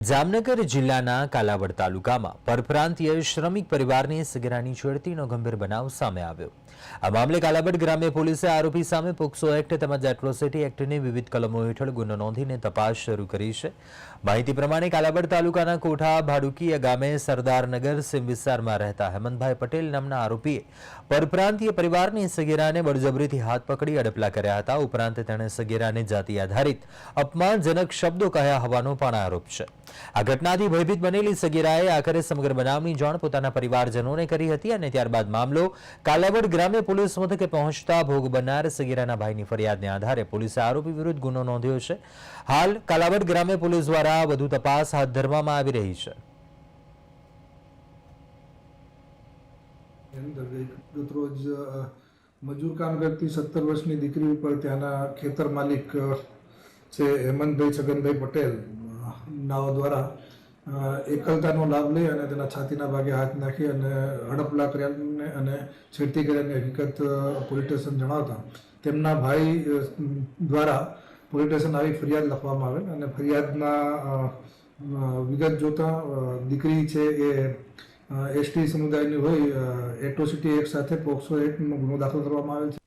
જામનગર જિલ્લાના કાલાવડ તાલુકામાં પરપ્રાંતીય શ્રમિક પરિવારની સગીરાની છેડતીનો ગંભીર બનાવ સામે આવ્યો. આ મામલે કાલાવડ ગ્રામ્ય પોલીસે આરોપી સામે પોક્સો એક્ટ તેમજ એટ્રોસિટી એક્ટની વિવિધ કલમો હેઠળ ગુનો નોંધીને તપાસ શરૂ કરી છે. માહિતી પ્રમાણે કાલાવડ તાલુકાના કોઠા ભાડુકીયા ગામે સરદારનગર સીમ વિસ્તારમાં રહેતા હેમંતભાઈ પટેલ નામના આરોપીએ પરપ્રાંતીય પરિવારની સગીરાને બળજબરીથી હાથ પકડી અડપલા કર્યા હતા. ઉપરાંત તેણે સગીરાને જાતિ આધારિત અપમાનજનક શબ્દો કહ્યા હોવાનો પણ આરોપ છે. આ ઘટનાથી ભયભીત બનેલી સગીરાએ આખરે સમગ્ર બનાવની જાણ પોતાના પરિવારજનોને કરી હતી અને ત્યારબાદ મામલો કાલાવડ ગ્રામ્ય પોલીસ મથકે પહોંચતા ભોગ બનનાર સગીરાના ભાઈની ફરિયાદને આધારે પોલીસે આરોપી વિરુદ્ધ ગુનો નોંધ્યો છે. હાલ કાલાવડ ગ્રામ્ય પોલીસ દ્વારા વધુ તપાસ હાથ ધરવામાં આવી રહી છે. ગતરોજ મજૂર કામ કરતી 17 વર્ષની દીકરી ઉપર ત્યાંના ખેતર માલિક છે હેમંતભાઈ છગનભાઈ પટેલ નાઓ દ્વારા એકલતાનો લાભ લઈ અને તેના છાતીના ભાગે હાથ નાખી અને હડપલા કર્યાને અને છેડતી કર્યાની હકીકત પોલીસ સ્ટેશન જણાવતા તેમના ભાઈ દ્વારા પોલીસ સ્ટેશન આવી ફરિયાદ લખવામાં આવેલ અને ફરિયાદના વિગત જોતા દીકરી છે એ એસટી સમુદાયની હોય એટ્રોસિટી એક્ટ સાથે પોક્સો એક્ટનો ગુનો દાખલ કરવામાં આવેલ છે.